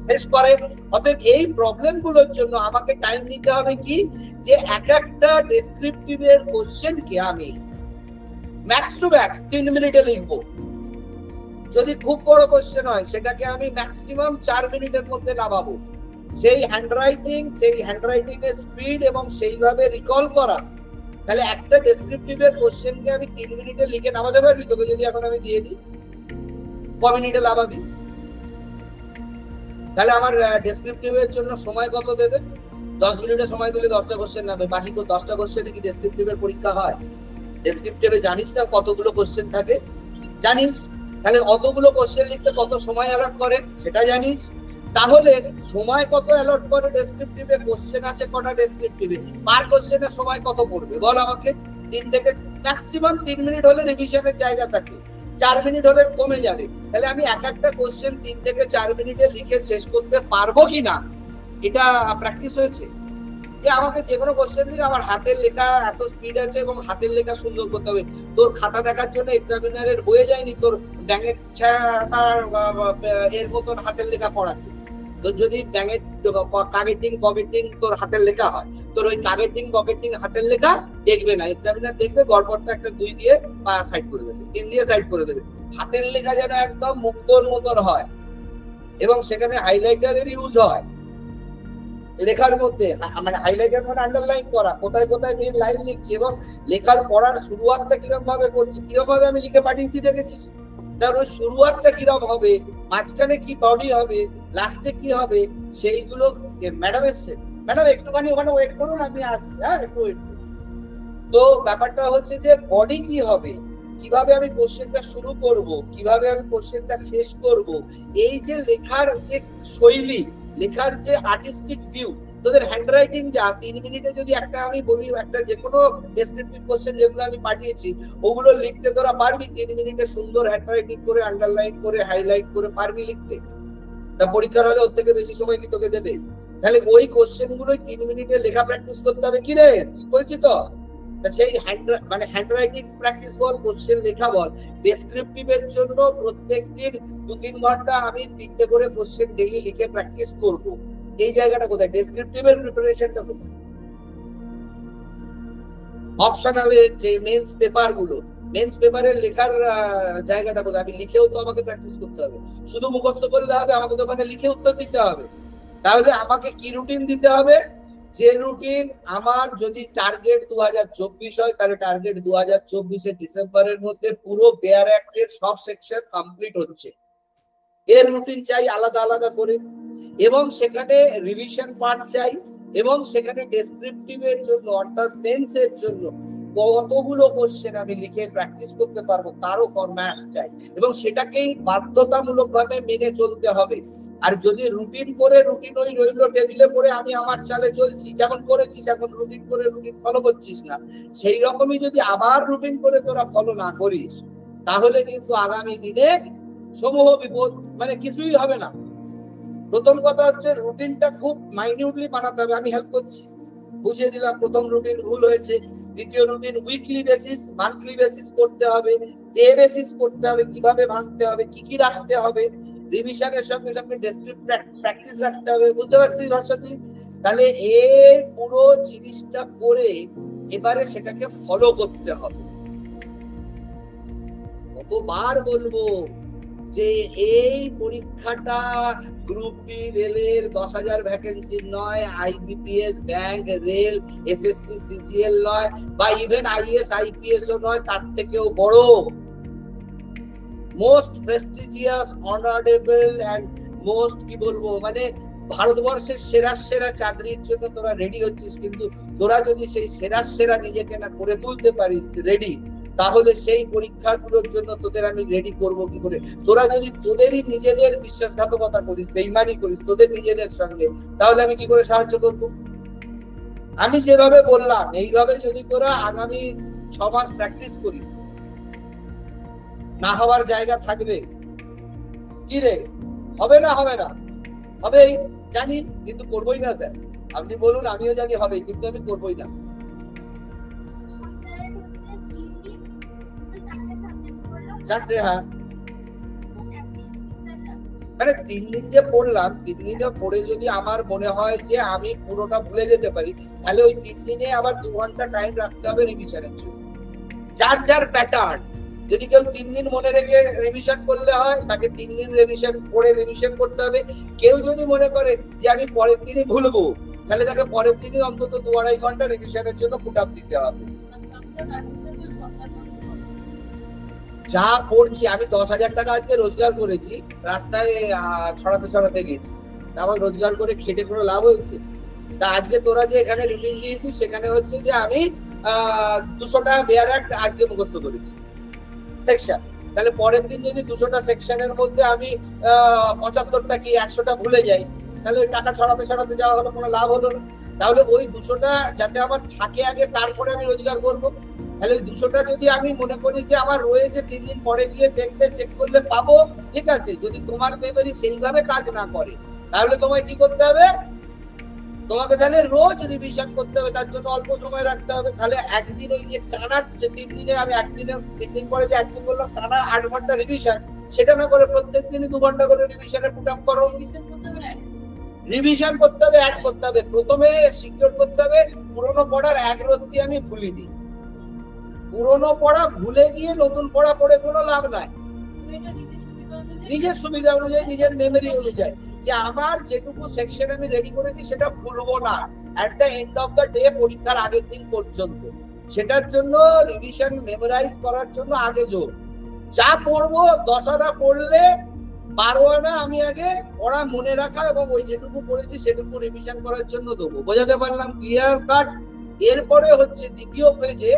শেষ করে। অতএব এই প্রবলেম গুলোর জন্য আমাকে টাইম নিতে হবে কি, যে এক একটা ডেসক্রিপটিভের কোশ্চেনকে আমি ম্যাক্স টু ম্যাক্স 3 মিনিটে লিখবো। যদি খুব বড় কোশ্চেন হয় সেটাকে আমি ম্যাক্সিমাম 4 মিনিটের মধ্যে নামাবো। সেই হ্যান্ডরাইটিং এর স্পিড এবং সেইভাবে রিকল করা। তাহলে একটা ডেসক্রিপটিভের কোশ্চেনকে আমি 3 মিনিটে লিখে নামাতে পারবি? তোকে যদি এখন আমি দিয়ে দিই, ক মিনিটে নামাবি? তাহলে আমার ডেসক্রিপটিভের জন্য সময় কত দেবে? 10 মিনিটে সময় দিলে 10টা কোশ্চেন নামবে। বাকি 10টা কোশ্চেনে কি ডেসক্রিপটিভের পরীক্ষা হয়? ডেসক্রিপটিভে জানিস না কতগুলো কোশ্চেন থাকে? জানিস। তাহলে অতগুলো কোশ্চেন লিখতে কত সময় অ্যালট করে সেটা জানিস। তাহলে সময় কত অ্যালট করে ডেসক্রিপটিভে? কোশ্চেন আছে কটা ডেসক্রিপটিভে, পার কোশ্চেনের সময় কত পড়বে বল আমাকে? 3 থেকে ম্যাক্সিমাম 3 মিনিট হলে রিভিশনের জায়গা থাকে, 4 মিনিট হলে কমে যাবে। তাহলে আমি এক একটা কোশ্চেন 3 থেকে 4 মিনিটে লিখে শেষ করতে পারবো কিনা, এটা প্র্যাকটিস হয়েছে। যে আমাকে যে কোনো কোশ্চেন দিলে আমার হাতের লেখা এত স্পিড আছে এবং হাতের লেখা সুন্দর করতে হবে। তোর খাতা দেখার জন্য এক্সামিনারের বইয়ে যায়নি তোর ব্যাঙের এর মতন হাতের লেখা পড়াচ্ছে। তোর যদি ব্যাঙের কাগেটিং পকেটিং তোর হাতের লেখা হয়, তোর ওই কাগেটিং পকেটিং হাতের লেখা দেখবে না এক্সামিনার, দেখবে গড়পড়টা একটা 2 দিয়ে বা সাইড করে দেবে, 3 দিয়ে সাইড করে দেবে। হাতের লেখা যেন একদম মুক্তোর মতন হয় এবং সেখানে হাইলাইটারের ইউজ হয় লেখার মধ্যে। মানে হাইলাইটার মানে আন্ডারলাইন করা, কোথায় কোথায় মেন লাইন লিখছি এবং লেখার পড়ার শুরুয়াতটা কিরকম ভাবে করছি, কিরকম ভাবে আমি লিখে পাঠিয়েছি দেখেছিস? তার ওই শুরুয়াতটা কিরকম হবে, মাঝখানে কি বডি হবে, লাস্টে কি হবে, সেইগুলো। ম্যাডাম এসছে, ম্যাডাম একটুখানি ওখানে ওয়েট করুন, আমি আসছি, হ্যাঁ একটু ওয়েট করুন। তো ব্যাপারটা হচ্ছে যে বডি কি হবে, কিভাবে আমি কোশ্চেনটা শুরু করব, কিভাবে আমি কোশ্চেনটা শেষ করব, এই যে লেখার যে শৈলী, লেখার যে আর্টিস্টিক ভিউ। তোদের হ্যান্ডরাইটিং যা 3 মিনিটে যদি একটা আমি বলি, একটা যে কোনো ডেসক্রিপটিভ কোশ্চেন যেগুলো আমি পাঠিয়েছি ওগুলো লিখতে তোরা পারবি 3 মিনিটে সুন্দর হ্যান্ডরাইটিং করে, আন্ডারলাইন করে, হাইলাইট করে পারবি লিখতে? তা পরীক্ষার হলে ওর থেকে বেশি সময় কি তোকে দেবে? তাহলে ওই কোশ্চেন গুলোই 3 মিনিটে লেখা প্র্যাকটিস করতে হবে। কি রে, ঠিক বলছি তো? সেই হ্যান্ডরাইটিং প্র্যাকটিস বল, কোশ্চেন লেখা বল, ডেসক্রিপটিভের জন্য প্রত্যেকদিন 2-3 ঘন্টা আমি 3টে করে কোশ্চেন ডেইলি লিখে প্র্যাকটিস করব। এই জায়গাটা কোথায়? ডেসক্রিপটিভের প্রিপারেশনটা কোথায়? অপশনালের যে মেন্স পেপার গুলো, মেন্স পেপারের লেখার জায়গাটা কোথায়? আমি লিখেও তো আমাকে প্র্যাকটিস করতে হবে, শুধু মুখস্থ করলে হবে? আমাকে তো ওখানে লিখে উত্তর দিতে হবে। তাহলে আমাকে কি রুটিন দিতে হবে? যে রুটিন আমার যদি টার্গেট 2024 হয়, তাহলে টার্গেট 2024 ডিসেম্বরের মধ্যে পুরো বেয়ার অ্যাক্টের সব সেকশন কমপ্লিট হচ্ছে, এর রুটিন চাই আলাদা আলাদা করে, এবং সেখানে রিভিশন পার্ট চাই, এবং সেখানে ডেসক্রিপটিভের জন্য অর্থাৎ মেন্স এর জন্য কতগুলো কোশ্চেন আমি লিখে প্র্যাকটিস করতে পারবো তারও ফরম্যাট চাই, এবং সেটাকেই বাধ্যতামূলক ভাবে মেনে চলতে হবে। আর যদি রুটিন করে রুটিন ওই রইল টেবিলে পড়ে আমি আমার চালে চলছি, যেমন করেছিস এখন রুটিন করে রুটিন ফলো করছিস না, সেই রকমই যদি আবার রুটিন করে তোরা ফলো না করিস, তাহলে কিন্তু আগামী দিনে সমূহ বিপদ, মানে কিছুই হবে না। প্রথম কথা হচ্ছে রুটিনটা খুব মাইনিউটলি বানাতে হবে। আমি হেল্প করছি, বুঝিয়ে দিলাম প্রথম রুটিন ভুল হয়েছে, দ্বিতীয় routine weekly basis monthly basis করতে হবে, ডে বেসিস করতে হবে, কিভাবে ভাঙতে হবে, কি কি রাখতে হবে, রিভিশনের সঙ্গে সঙ্গে ডেসক্রিপটিভ প্র্যাকটিস রাখতে হবে। বুঝতে পারছিস ভাস্বতী? তাহলে এই পুরো জিনিসটা করে এবারে সেটাকে ফলো করতে হবে। কতবার বলবো যে এই পরীক্ষাটা গ্রুপ ডি রেলের 10,000 ভ্যাকেন্সির নয়, IBPS, bank, rail, SSC, CGL নয়, বা ইভেন আইএস আইপিএস ও নয়, তার থেকেও বড় most prestigious, honourable and most কি বলবো, মানে ভারতবর্ষের সেরা সেরা চাকরির জন্য তোরা রেডি হচ্ছিস, কিন্তু তোরা যদি সেই সেরা সেরা নিজেকে না করে তুলতে পারিস রেডি, তাহলে সেই পরীক্ষাগুলোর জন্য তোদের আমি রেডি করব কি করে? তোরা যদি তোদেরই নিজেদের বিশ্বাসঘাতকতা করিস, বেইমানি করিস তোদের নিজেদের সঙ্গে, তাহলে আমি কি করে সাহায্য করব? আমি যেভাবে বললাম এইভাবে যদি তোরা আগামী 6 মাস প্র্যাকটিস করিস, না হওয়ার জায়গা থাকবে কি রে? হবে না? হবে না? হবেই জানি, কিন্তু করবোই না স্যার। আপনি বলুন, আমিও জানি হবে, কিন্তু আমি করবোই না। চারটে, হ্যাঁ, মানে 3 দিন যে পড়লাম, 3 দিনে পড়ে যদি আমার মনে হয় যে আমি পুরোটা ভুলে যেতে পারি, তাহলে ওই 3 দিনে আবার 2 ঘন্টা টাইম রাখতে হবে রিভিশনের জন্য। যার যার প্যাটার্ন, যদি কেউ 3 দিন মনে রেখে রিভিশন করলে হয়, তাকে 3 দিন রিভিশন করে রিভিশন করতে হবে। কেউ যদি মনে করে যে আমি পরের দিনই ভুলবো, তাহলে তাকে পরের দিনই অন্তত 2-2.5 ঘন্টা রিভিশনের জন্য পুট আপ দিতে হবে। যা করছি আমি, 10,000 টাকা আজকে রোজগার করেছি, রাস্তায় ছড়াতে ছড়াতে গেছি, আমার রোজগার করে খেটে কোনো লাভ হয়েছে? তা আজকে তোরা যে এখানে রুটিন দিয়েছিস, সেখানে হচ্ছে যে আমি 200টা বেয়ার অ্যাক্ট আজকে মুখস্থ করেছি সেকশন, তাহলে পরের দিন যদি 200টা সেকশনের মধ্যে আমি 75টা কি 100টা ভুলে যাই, তাহলে ওই টাকা ছড়াতে ছড়াতে যাওয়া হলো, কোনো লাভ হলো না। তাহলে ওই 200টা যাতে আমার থাকে আগে, তারপরে আমি রোজগার করবো। তাহলে ওই 200টা যদি আমি মনে করি যে আমার রয়েছে, 3 দিন পরে গিয়ে দেখলে চেক করলে পাবো, ঠিক আছে। যদি তোমার মেমরি সেইভাবে কাজ না করে, তাহলে তোমায় কি করতে হবে? তোমাকে তাহলে রোজ রিভিশন করতে হবে, তার জন্য অল্প সময় রাখতে হবে। তাহলে একদিন ওই যে টানা 3 দিনে আমি 3 দিন পরে যে একদিন বললাম টানা 8 ঘন্টা রিভিশন, সেটা না করে প্রত্যেক দিনই 2 ঘন্টা করে রিভিশনে পুট আপ করো। রিভিশন করতে হবে, অ্যাড করতে হবে। প্রথমে সিকিউর করতে হবে পুরোনো পড়ার এক রত্তি আমি ভুলিনি। পুরোনো পড়া ভুলে গিয়ে নতুন পড়া পড়ে কোনো লাভ নাই। নিজের সুবিধা অনুযায়ী, নিজের মেমরি অনুযায়ী, যে আমার যেটুকু সেকশন আমি রেডি করেছি সেটা ভুলবো না at the end of the day, পরীক্ষার আগের দিন পর্যন্ত। সেটার জন্য রিভিশন মেমোরাইজ করার জন্য আগে জোর। যা পড়বো 10 আনা পড়লে 12 আনা আমি আগে পড়া মনে রাখা, এবং ওই যেটুকু পড়েছি সেটুকু রিভিশন করার জন্য দেবো। বোঝাতে পারলাম? Clear cut. এরপরে হচ্ছে দ্বিতীয় ফেজে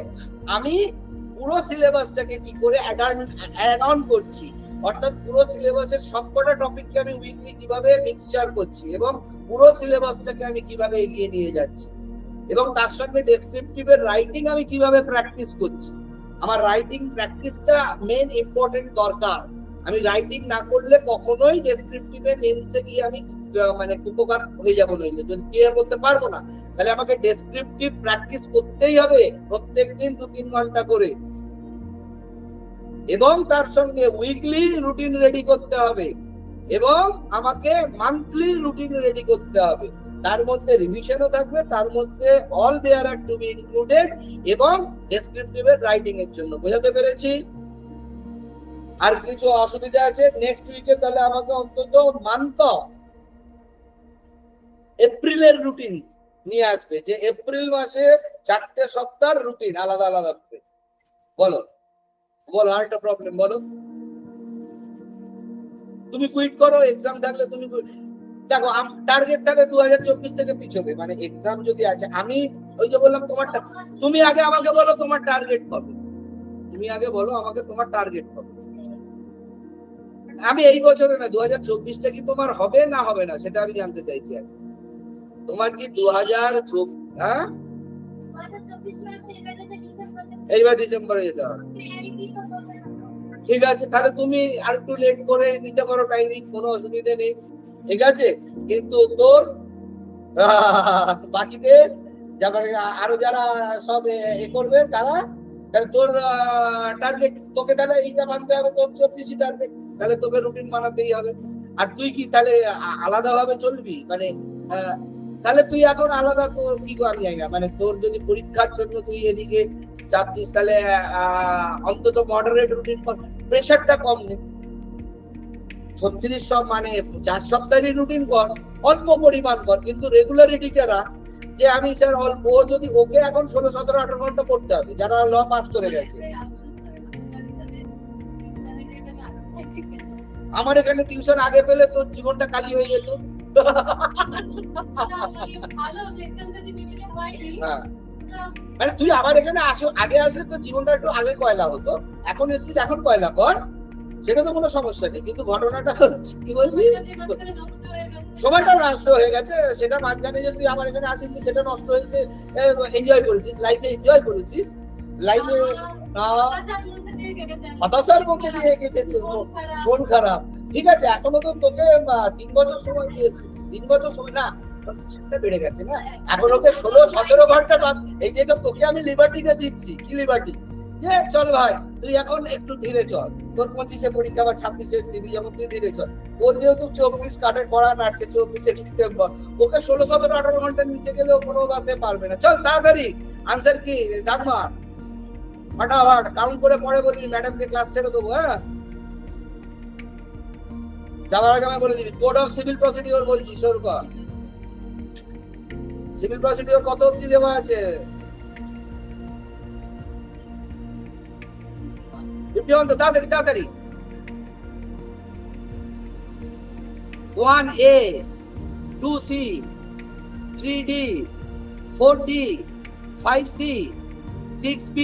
আমি পুরো সিলেবাসটাকে কি করে অ্যাড অন করছি, অর্থাৎ পুরো সিলেবাসের সবকটা টপিককে আমি উইকলি কিভাবে মিক্সচার করছি, এবং পুরো সিলেবাসটাকে আমি কিভাবে এগিয়ে নিয়ে যাচ্ছি, এবং তার সঙ্গে ডেসক্রিপটিভের রাইটিং আমি কিভাবে প্র্যাকটিস করছি। আমার রাইটিং প্র্যাকটিসটা মেন ইম্পর্টেন্ট দরকার। আমি রাইটিং না করলে কখনোই ডেসক্রিপটিভে মেন্সে গিয়ে আমি মানে উপকার হয়ে যাবো, নইলে যদি ক্লিয়ার করতে পারবো না, তাহলে আমাকে ডেসক্রিপটিভ প্র্যাকটিস করতেই হবে প্রত্যেকদিন 2-3 ঘন্টা করে, এবং তার সঙ্গে উইকলি রুটিন রেডি করতে হবে, এবং আমাকে মান্থলি রুটিন রেডি করতে হবে। তার মধ্যে রিভিশনও থাকবে, তার মধ্যে all there are to be included, এবং ডেসক্রিপটিভের রাইটিং এর জন্য। বোঝাতে পেরেছি? আর কিছু অসুবিধা আছে? নেক্সট উইকে তাহলে আমাকে অন্তত মান্থ অফ এপ্রিলের রুটিন নিয়ে আসবে, যে এপ্রিল মাসে 4টে সপ্তাহের রুটিন আলাদা আলাদা হবে। বলো বলো, আর একটা প্রবলেম বলো। তুমি কুইট করো, এক্সাম থাকলে তুমি দেখো টার্গেট থাকলে 2024 থেকে পিছবে, মানে এক্সাম যদি আছে, আমি ওই যে বললাম তোমারটা, তুমি আগে আমাকে বলো তোমার টার্গেট কবে, তুমি আগে বলো আমাকে তোমার টার্গেট কবে। আমি এই বছরে না 2024টা কি তোমার হবে না হবে না সেটা আমি জানতে চাইছি। তোমার কি 2024, হ্যাঁ এইবার ডিসেম্বরে যেতে হবে, ঠিক আছে তাহলে তুমি আর একটু লেট করে নিতে পারো টাইমিং, কোনো অসুবিধা নেই, ঠিক আছে। কিন্তু তোর বাকিদের আরো যারা সব এ করবে তারা, তাহলে তোর টার্গেট, তোকে তাহলে এইটা মানতে হবে, তোর 24ই টার্গেট, তাহলে তোকে রুটিন বানাতেই হবে। আর তুই কি তাহলে আলাদা ভাবে চলবি, মানে তাহলে তুই এখন আলাদা তোর কি করার জায়গা, মানে তোর যদি পরীক্ষার জন্য তুই এদিকে চাচ্ছিস তাহলে অন্তত মডারেট রুটিন কর, প্রেশারটা কম নেই। 36 মানে 4 সপ্তাহের রুটিন কর, অল্প পরিমাণ কর, কিন্তু রেগুলারিটিটা রাখ। যে আমি স্যার অল্প, যদি ওকে এখন 16, 17, 18 ঘন্টা পড়তে হবে যারা ল পাস করে গেছে। আমার এখানে টিউশন আগে পেলে তোর জীবনটা কালি হয়ে যেত। মানে তুই আমার এখানে আগে আসলে তোর জীবনটা একটু আগে কয়লা হতো, এখন এসছিস এখন কয়লা কর, সেটা তো কোনো সমস্যা নেই। কিন্তু ঘটনাটা হচ্ছে কি বলছি, সময়টা নষ্ট হয়ে গেছে, সেটা মাঝখানে যে তুই আমার এখানে আসিস সেটা নষ্ট হয়েছে, এনজয় করেছিস, লাইফে এনজয় করেছিস, লাইফে হতাশার মধ্যে দিয়ে কেটেছে, মন খারাপ, ঠিক আছে। এখনো তো তোকে 3 বছর সময় দিয়েছি, 3 বছর সময় না, বেড়ে গেছে না, এখন ওকে 16, 17 ঘন্টা, এই যে তোকে আমি লিবার্টিটা দিচ্ছি, কি লিবার্টি, যে চল ভাই তুই এখন একটু ধীরে চল, তোর 25-এ পরীক্ষা বা 26-এ দিবি, যেমন তুই ধীরে চল। ওর যেহেতু 24 কাটের পড়া নাড়ছে, 24-এ ডিসেম্বর, ওকে 16, 17, 18 ঘন্টার নিচে গেলেও কোনো বাতে পারবে না। চল তাড়াতাড়ি আনসার কি দাগমা, ফাটাফাট কাউন্ট করে পরে বলবি, ম্যাডামকে ক্লাস ছেড়ে দেবো। হ্যাঁ, যাওয়ার আগে আমি বলে দিবি, কোড অফ সিভিল প্রসিডিওর বলছি, সরকা সিভিল প্রসিডিওর কত অবধি দেওয়া আছে? 51 তো তাড়াতাড়ি তাড়াতাড়ি। 1A, 2C, 3D, 4D, 5C, 6B,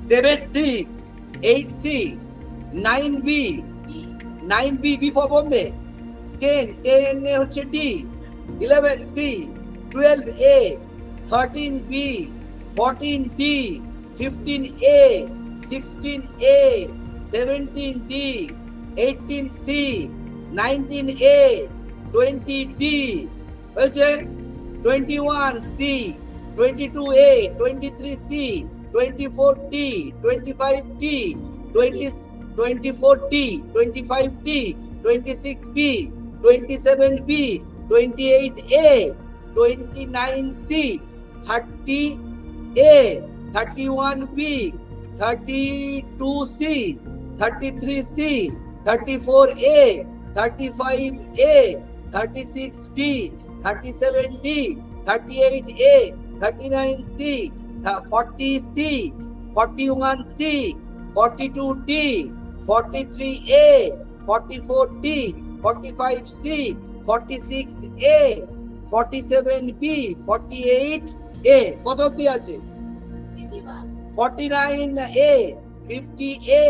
7D, 8C, 9B, 9B, B for Bombay, 10 হচ্ছে D, 11C, 12A, 13B, 14D, 15A, 16A, 17D, 18C, 19A, 20D, হয়েছে 21C, 22A, 23C, 24D, 25D, 24D, 25D, 26B, 27B, 28A, 29C, 30A, 31B, 32C, 33C, 34A, 35A, 36D, 37D, 38A, 39C, 40C, 41C, 42D, 43A, 44D, 45C, 46A, 47B, 48A, কত অবধি আছে? 49A, 50A,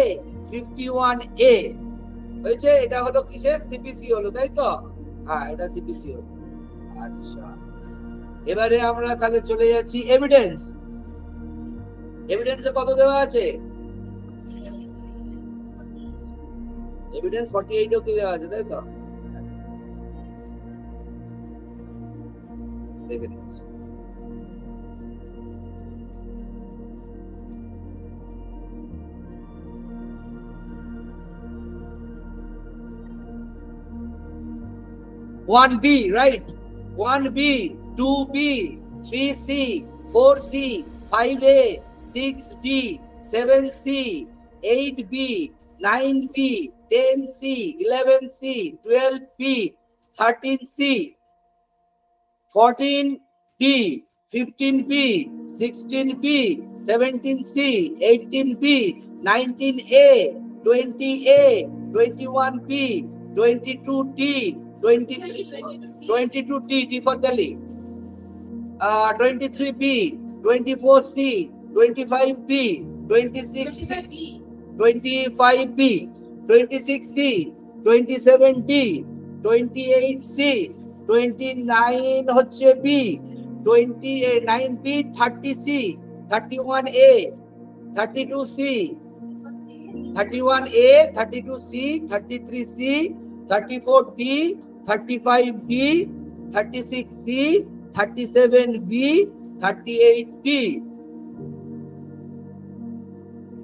51A, হয়েছে। এটা হলো কিসের? CPC হলো, তাই তো? হ্যাঁ, এটা সিপিসি হলো। আচ্ছা, এবারে আমরা তাহলে চলে যাচ্ছি এভিডেন্স। এভিডেন্সে কত দেওয়া আছে? এভিডেন্স 48 অবধি দেওয়া আছে, তাই তো? Evidence one B, right? 1B, 2B, 3C, 4C, 5A, 6D, 7C, 8B, 9B, 10C, 11C, 12B, 13C, 14D, 15B, 16B, 17C, 18B, 19A, 20A, 21B, 22D, 22D, D for Delhi. 23B, 24C, 25B, 26C, 25B, 26C, 27D, 28C, 29 হচ্ছে B, 29B, 30C, 31A, 32C, 31A, 32C, 33C, 34D, 35D, 36C, 37B, 38D,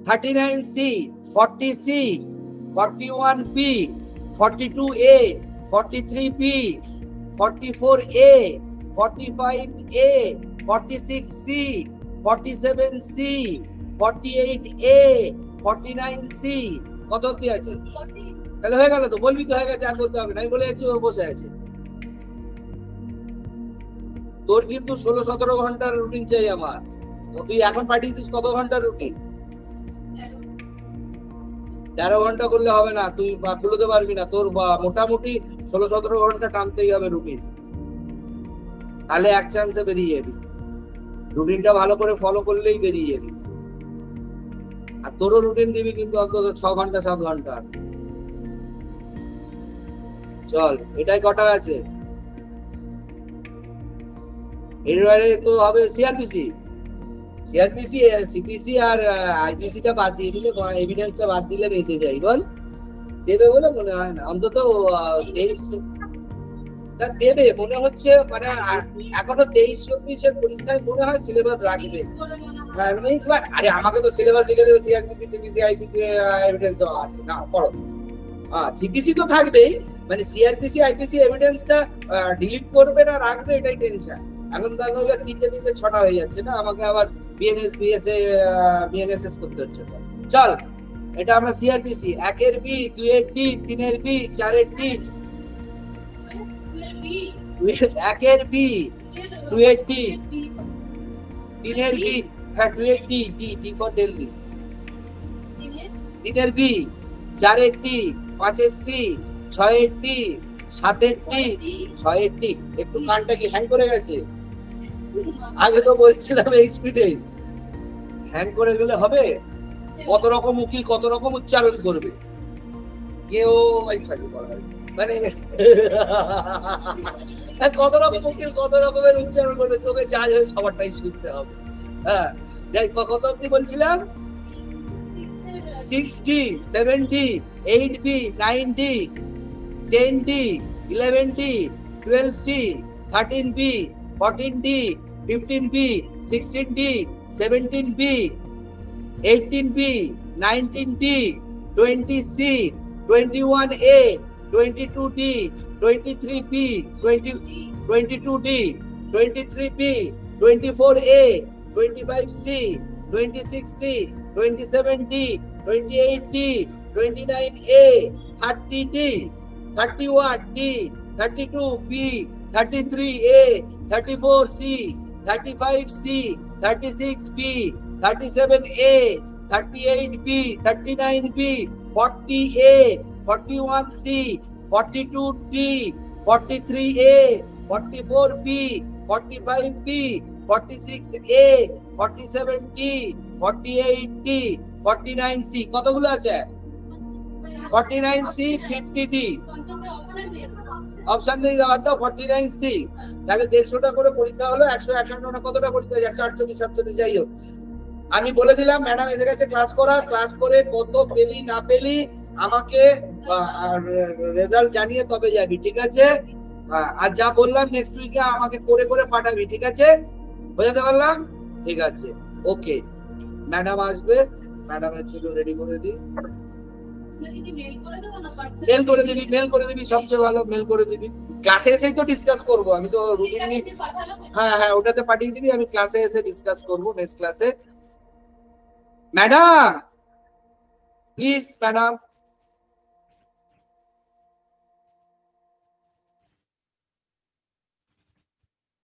39C, 40C, 41B, 42A, 43B, 44A, 45A, 46C, 47C, 48A, 49C, কত অবধি আছে? তাহলে হয়ে গেল তো, বলবি তো হয়ে গেছে, আর বলতে হবে না, আমি বলে যাচ্ছি ও বসে আছে। তোর কিন্তু 16-17 ঘন্টার রুটিন চাই আমার। তুই এখন পাঠিয়েছিস কত ঘন্টার রুটিন? 13 ঘন্টা করলে হবে না, তুই বলতে পারবি না। তোর মোটামুটি 16-17 ঘন্টা টানতেই হবে রুটিন, তাহলে এক চান্সে বেরিয়ে যাবি। রুটিনটা ভালো করে ফলো করলেই বেরিয়ে যাবি। আর তোরও রুটিন দিবি কিন্তু অন্তত 6 ঘন্টা 7 ঘন্টা। চল, এটাই কটা আছে। এবারে তো হবে সিআরপিসি, সিপিসি আর আইপিসি টা বাদ দিয়ে দিলে, এভিডেন্সটা বাদ দিলে বেঁচে যাই। বল দেবে বলে মনে হয় না, অন্তত 23 দেবে মনে হচ্ছে। মানে এখনো 23-24 পরীক্ষায় মনে হয় সিলেবাস রাখবে। আরে আমাকে তো সিলেবাস লিখে দেবে, সিআরপিসি, সিপিসি, আইপিসি এভিডেন্স আছে না, পড়ো। সিপিসি তো থাকবেই, মানে সিআরপিসি আইপিসি এভিডেন্সটা ডিলিট করবে না রাখবে, এটাই টেনশন। এখন তার হলে 3টে 6টা হয়ে যাচ্ছে না, আমাকে আবার বিএনএস বিএসএ বিএনএসএস করতে হচ্ছে। চল, এটা আমরা সিআরপিসি 1-এর বি, 2-এর ডি, 3-এর বি, 4-এর ডি, 1-এর বি, 2-এর ডি, 3-এর বি, হ্যাঁ 2-এর ডি, ডি ফর দিল্লি, 3-এর বি, 4-এর ডি, 5-এর সি, 6-এর ডি, 7-এর ডি, 6-এর ডি। একটু কানটা কি হ্যাং করে গেছে? আগে তো বলছিলাম এই স্পিডে হ্যাং করে গেলে হবে? কত রকম উকিল কত রকম উচ্চারণ করবে, কেউ মানে কত রকম উকিল কত রকমের উচ্চারণ করবে, তোকে যা হয় সবারটাই শুনতে হবে। হ্যাঁ, যাই কত অব্দি বলছিলাম? 6D, 7D, 8B, 9D, 10D, 11D, 12C, 13B, 14D, 15B, 16D, 17B, 18B, 19D, 20C, 21A, 22D, 23B, 22D, 23B, 24A, 25C, 26C, 27D, 28D, 29A, 30D, 31D, 32B, 33A, 34C, 35C, 36B, 37A, 38B, 39B, 40A, 41C, 42D, 43A, 44B, 45B, 46A, 47D, 48D, 49C, কতগুলো আছে? 49C, 50D, option দিয়ে দেওয়া দাও 49C। তাহলে 150টা করে পরীক্ষা হলো, 151 না কতটা পরীক্ষা, 148 47 যাই হোক। আমি বলে দিলাম ম্যাডাম এসে গেছে ক্লাস করা, ক্লাস করে কত পেলি না পেলি আমাকে রেজাল্ট জানিয়ে তবে যাবি, ঠিক আছে? আর যা বললাম নেক্সট উইকে আমাকে করে করে পাঠাবি, ঠিক আছে? বোঝাতে পারলাম? ঠিক আছে, ওকে। ম্যাডাম আসবে, ম্যাডামের জন্য রেডি করে দিই। মেল করে দিবি সবচেয়ে ভালো, মেল করে দিবি। ক্লাসে এসেই তো ডিসকাস করবো, আমি তো রুটিন নিয়ে, হ্যাঁ ওটাতে পাঠিয়ে দিবি, আমি ক্লাসে এসে ডিসকাস করবো নেক্সট ক্লাসে। Madam please, madam